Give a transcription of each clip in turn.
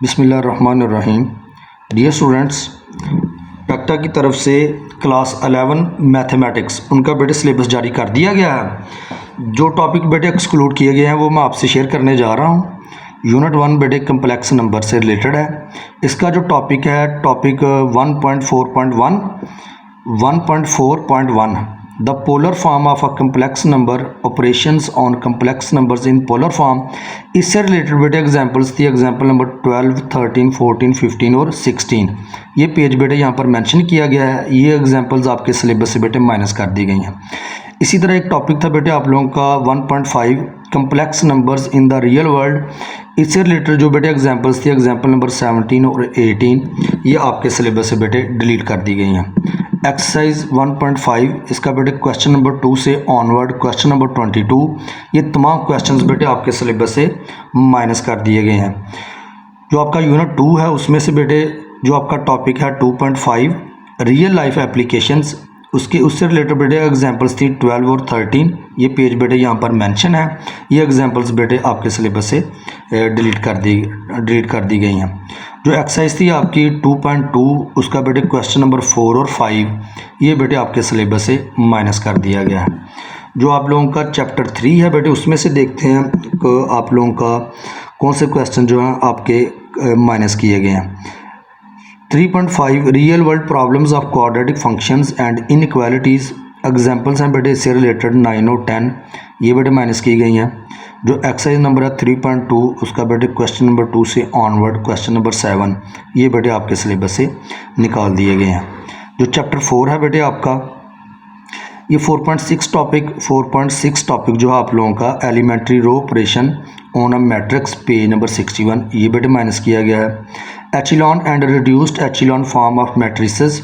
बिस्मिल्लाहिर्रहमानिर्रहीम। Dear students, टक्टा की तरफ से क्लास 11 मैथमेटिक्स उनका बेटे सिलेबस जारी कर दिया गया है। जो टॉपिक बेटे एक्सक्लूड किए गए हैं वो मैं आपसे शेयर करने जा रहा हूँ। यूनिट 1 बेटे कम्प्लेक्स नंबर से रिलेटेड है। इसका जो टॉपिक है topic 1.4.1 the polar form of a complex number operations on complex numbers in polar form. इससे रिलेटेड बेटे एग्जांपल्स थी। एग्जांपल नंबर 12, 13, 14, 15 और 16 ये पेज बेटे यहाँ पर मेंशन किया गया है। ये एग्जांपल्स आपके सिलेबस से बेटे माइनस कर दी गई हैं। इसी तरह एक टॉपिक था बेटे आप लोगों का 1.5 complex numbers in the real world. इससे रिलेटेड जो बेटे एग्जांपल्स थी एग्जांपल नंबर 17 और 18 ये आपके सिलेबस से बेटे डिलीट कर दी गई हैं। एक्सरसाइज 1.5 इसका बेटे क्वेश्चन नंबर 2 से ऑनवर्ड क्वेश्चन नंबर 22 ये तमाम क्वेश्चंस बेटे आपके सिलेबस से माइनस कर दिए गए हैं। जो आपका यूनिट 2 है उसमें से बेटे जो आपका टॉपिक है 2.5 रियल लाइफ एप्लीकेशंस उससे रिलेटेड बेटे एग्जांपल्स थी 12 और 13 ये पेज बेटे यहाँ पर मेंशन है। ये एग्जांपल्स बेटे आपके सिलेबस से डिलीट कर दी गई हैं। जो एक्सरसाइज थी आपकी 2.2 उसका बेटे क्वेश्चन नंबर 4 और 5 ये बेटे आपके सिलेबस से माइनस कर दिया गया है। जो आप लोगों का चैप्टर 3 है बेटे उसमें से देखते हैं कि आप लोगों का कौन से क्वेश्चन जो हैं आपके माइनस किए गए हैं। 3.5 real world problems of quadratic functions and inequalities examples हैं बेटे इससे रिलेटेड 9 और 10 ये बेटे माइनस की गई हैं। जो एक्सरसाइज नंबर है 3.2 उसका बेटे क्वेश्चन नंबर 2 से ऑनवर्ड क्वेश्चन नंबर 7 ये बेटे आपके सिलेबस से निकाल दिए गए हैं। जो चैप्टर 4 है बेटे आपका ये 4.6 टॉपिक जो है आप लोगों का elementary row operation on a matrix page number 61 ये बेटे माइनस किया गया है। Echelon and reduced echelon form of matrices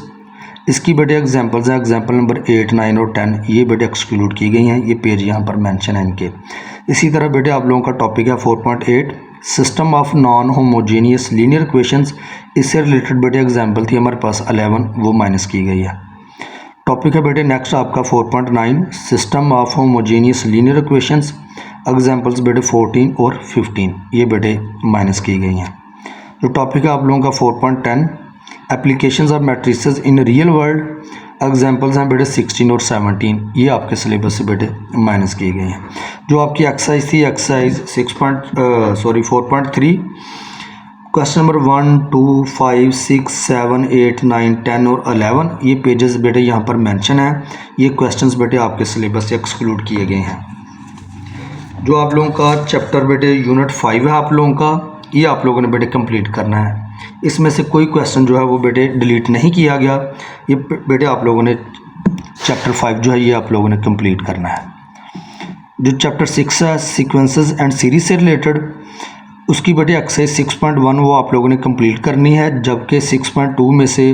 इसकी बेटे एग्जांपल्स हैं एग्जांपल नंबर 8, 9 और 10 ये बेटे एक्सक्लूड की गई हैं। ये पेज यहाँ पर मेंशन है इनके। इसी तरह बेटे आप लोगों का टॉपिक है 4.8 system of non homogeneous linear equations इससे रिलेटेड बेटे एग्जांपल थी हमारे पास 11 वो माइनस की गई है। टॉपिक है बेटे नेक्स्ट आपका 4.9 system of homogeneous linear equations examples बेटे 14 और 15 ये बेटे माइनस की गई हैं। जो टॉपिक है आप लोगों का 4.10 applications of matrices in real world examples हैं बेटे 16 और 17 ये आपके सिलेबस से बेटे माइनस किए गए हैं। जो आपकी एक्सरसाइज थी एक्सरसाइज 4.3 क्वेश्चन नंबर 1, 2, 5, 6, 7, 8, 9, 10 और 11 ये पेजेस बेटे यहाँ पर मेंशन है। ये क्वेश्चंस बेटे आपके सिलेबस से एक्सक्लूड किए गए हैं। जो आप लोगों का चैप्टर बेटे यूनिट 5 है आप लोगों का ये आप लोगों ने बेटे कंप्लीट करना है। इसमें से कोई क्वेश्चन जो है वो बेटे डिलीट नहीं किया गया। ये बेटे आप लोगों ने चैप्टर 5 जो है ये आप लोगों ने कंप्लीट करना है। जो चैप्टर 6 है सीक्वेंसेस एंड सीरीज से रिलेटेड उसकी बेटे एक्सरसाइज 6.1 वो आप लोगों ने कंप्लीट करनी है। जबकि 6.2 में से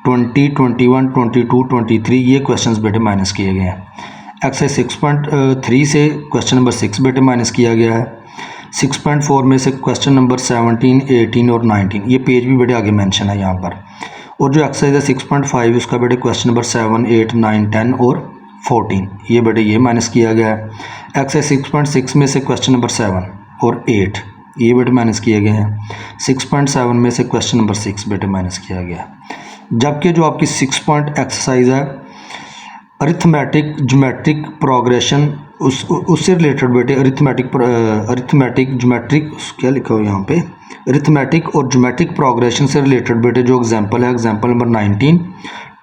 20, 21, 22, 23 ये क्वेश्चंस बेटे माइनस किए गए हैं। एक्सरसाइज 6.3 से क्वेश्चन नंबर 6 बेटे माइनस किया गया है। 6.4 में से क्वेश्चन नंबर 17, 18 और 19 ये पेज भी बेटे आगे मेंशन है यहाँ पर। और जो एक्सरसाइज है 6.5 उसका बेटे क्वेश्चन नंबर 7, 8, 9, 10 और 14 ये बेटे ये माइनस किया गया है। एक्सरसाइज 6.6 में से क्वेश्चन नंबर 7 और 8 ये बेटे माइनस किए गए हैं। 6.7 में से क्वेश्चन नंबर 6 बेटे माइनस किया गया है। जबकि जो आपकी 6 पॉइंट एक्सरसाइज है अरिथमेटिक ज्योमेट्रिक प्रोग्रेशन उससे रिलेटेड बेटे अरिथमेटिक ज्योमेट्रिक क्या लिखा हो यहाँ पे अरिथमेटिक और ज्योमेट्रिक प्रोग्रेशन से रिलेटेड बेटे जो एग्जांपल है एग्जांपल नंबर 19,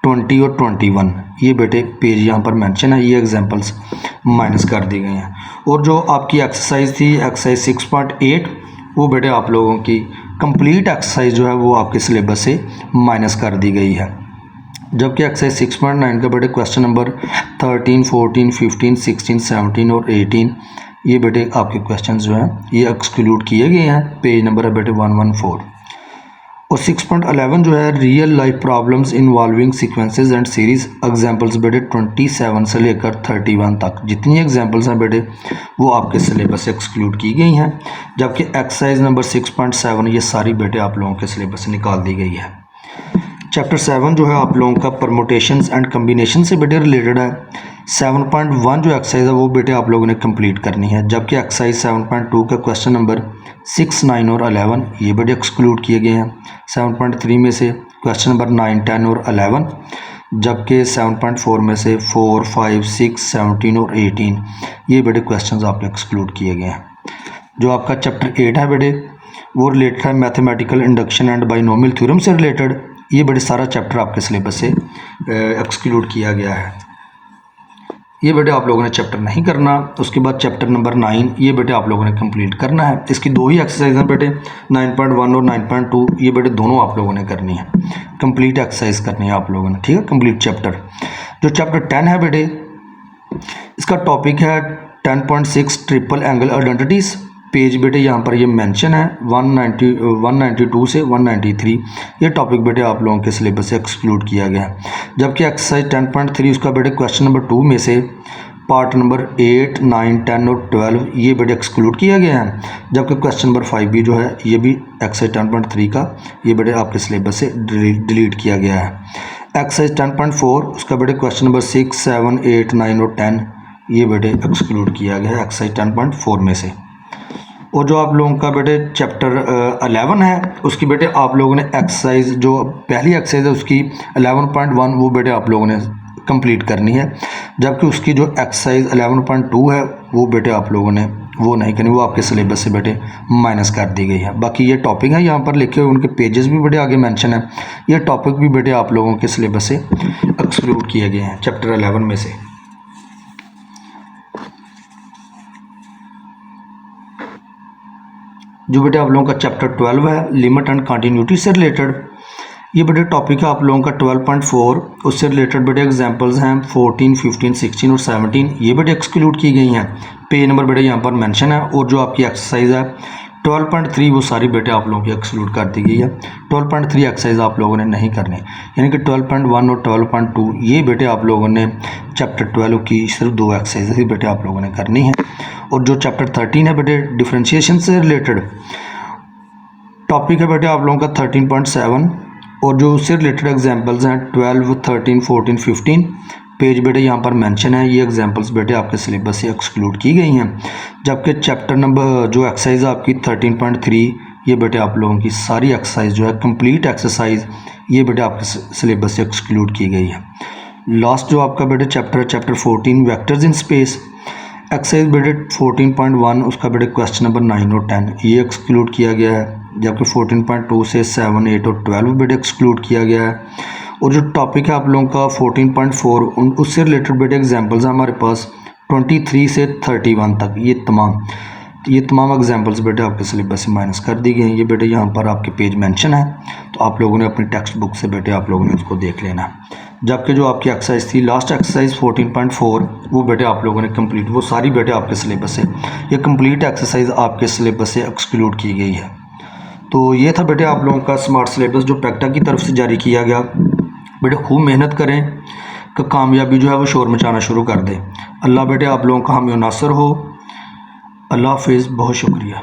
20 और 21 ये बेटे पेज यहाँ पर मेंशन है। ये एग्जांपल्स माइनस कर दी गए हैं। और जो आपकी एक्सरसाइज थी एक्सरसाइज 6.8 वो बेटे आप लोगों की कंप्लीट एक्सरसाइज जो है वो आपके सिलेबस से माइनस कर दी गई है। जबकि एक्सरसाइज 6.9 का बेटे क्वेश्चन नंबर 13, 14, 15, 16, 17 और 18 ये बेटे आपके क्वेश्चंस जो हैं ये एक्सक्लूड किए गए हैं। पेज नंबर है बेटे 114। और 6.11 जो है real life problems involving sequences and series examples बेटे 27 से लेकर 31 तक जितनी एग्जांपल्स हैं बेटे वो आपके सिलेबस से एक्सक्लूड की गई हैं। जबकि एक्सरसाइज नंबर 6.7 ये सारी बेटे आप लोगों के सिलेबस से निकाल दी गई है। चैप्टर 7 जो है आप लोगों का परमुटेशंस एंड कम्बिनेशन से बेटे रिलेटेड है। 7.1 जो एक्सरसाइज है वो बेटे आप लोगों ने कंप्लीट करनी है। जबकि एक्सरसाइज 7.2 का क्वेश्चन नंबर 6, 9 और 11 ये बेटे एक्सक्लूड किए गए हैं। 7.3 में से क्वेश्चन नंबर 9, 10 और 11, जबकि 7.4 में से 4, 5, 6, 17 और 18 ये बेटे क्वेश्चंस आपके एक्सक्लूड किए गए हैं। जो आपका चैप्टर 8 है बेटे वो रिलेटेड है mathematical induction and binomial theorem से रिलेटेड। ये बेटे सारा चैप्टर आपके सिलेबस से एक्सक्लूड किया गया है। ये बेटे आप लोगों ने चैप्टर नहीं करना। उसके बाद चैप्टर नंबर 9 ये बेटे आप लोगों ने कंप्लीट करना है। इसकी 2 ही एक्सरसाइज हैं बेटे, 9.1 और 9.2 ये बेटे दोनों आप लोगों ने करनी है, कंप्लीट एक्सरसाइज करनी है आप लोगों ने, ठीक है, कंप्लीट चैप्टर। जो चैप्टर 10 है बेटे इसका टॉपिक है 10.6 ट्रिपल एंगल आइडेंटिटीज़। पेज बेटे यहाँ पर ये मेंशन है 192 से 193 ये टॉपिक बेटे आप लोगों के सिलेबस से एक्सक्लूड किया गया है। जबकि एक्सरसाइज 10.3 उसका बेटे क्वेश्चन नंबर 2 में से पार्ट नंबर 8, 9, 10 और 12 ये बेटे एक्सक्लूड किया गया है। जबकि क्वेश्चन नंबर 5 भी जो है ये भी एक्सरसाइज 10.3 का ये बेटे आपके सिलेबस से डिलीट किया गया है। एक्सरसाइज 10.4 उसका बेटे क्वेश्चन नंबर 6, 7, 8, 9 और 10 ये बेटे एक्सक्लूड किया गया है एक्सरसाइज 10.4 में से। और जो आप लोगों का बेटे चैप्टर 11 है उसकी बेटे आप लोगों ने एक्सरसाइज जो पहली एक्सरसाइज है उसकी 11.1 वो बेटे आप लोगों ने कंप्लीट करनी है। जबकि उसकी जो एक्सरसाइज 11.2 है वो बेटे आप लोगों ने वो नहीं करनी, वो आपके सिलेबस से बेटे माइनस कर दी गई है। बाकी ये टॉपिक है यहाँ पर लिखे हुए, उनके पेजेस भी बेटे आगे मेंशन है। ये टॉपिक भी बेटे आप लोगों के सिलेबस से एक्सक्लूड किए गए हैं चैप्टर 11 में से। जो बेटे आप लोगों का चैप्टर 12 है लिमिट एंड कंटिन्यूटी से रिलेटेड, ये बेटे टॉपिक है आप लोगों का 12.4, उससे रिलेटेड बेटे एग्जांपल्स हैं 14, 15, 16 और 17 ये बेटे एक्सक्लूड की गई हैं। पेज नंबर बेटे यहाँ पर मेंशन है। और जो आपकी एक्सरसाइज है 12.3 वो सारी बेटे आप लोगों की एक्सक्लूड कर दी गई है। 12.3 एक्सरसाइज आप लोगों ने नहीं करनी, यानी कि 12.1 और 12.2 ये बेटे आप लोगों ने चैप्टर 12 की सिर्फ 2 एक्सरसाइज ही बेटे आप लोगों ने करनी है। और जो चैप्टर 13 है बेटे डिफरेंशिएशन से रिलेटेड टॉपिक है बेटे आप लोगों का 13.7, और जो उससे रिलेटेड एग्जांपल्स हैं 12, 13, 14, 15 पेज बेटे यहाँ पर मेंशन है। ये एग्जांपल्स बेटे आपके सिलेबस से एक्सक्लूड की गई हैं। जबकि चैप्टर नंबर जो एक्सरसाइज है आपकी 13.3 ये बेटे आप लोगों की सारी एक्सरसाइज जो है कंप्लीट एक्सरसाइज ये बेटे आपके सिलेबस से एक्सक्लूड की गई है। लास्ट जो आपका बेटे chapter 14 vectors in space, exercise बेटे 14.1 उसका बेटे क्वेश्चन नंबर 9 और 10 ये एक्सक्लूड किया गया है। जबकि 14.2 से 7, 8 और 12 बेटे एक्सक्लूड किया गया है। और जो टॉपिक है आप लोगों का 14.4 उससे रिलेटेड बेटे एग्जांपल्स हैं हमारे पास 23 से 31 तक ये तमाम एग्जांपल्स बेटे आपके सिलेबस से माइनस कर दी गई हैं। ये बेटे यहाँ पर आपके पेज मेंशन है, तो आप लोगों ने अपनी टेक्स्ट बुक से बेटे आप लोगों ने उसको देख लेना है। जबकि जो आपकी एक्सरसाइज थी लास्ट एक्सरसाइज 14.4 वो बेटे आप लोगों ने कंप्लीट, वो सारी बेटे आपके सिलेबस से ये कंप्लीट एक्सरसाइज आपके सिलेबस से एक्सक्लूड की गई है। तो ये था बेटे आप लोगों का स्मार्ट सिलेबस जो पैक्टा की तरफ से जारी किया गया। बेटे खूब मेहनत करें कि कामयाबी जो है वो शोर मचाना शुरू कर दे। अल्लाह बेटे आप लोगों का हामी नासर हो। अल्लाह हाफिज़, बहुत शुक्रिया।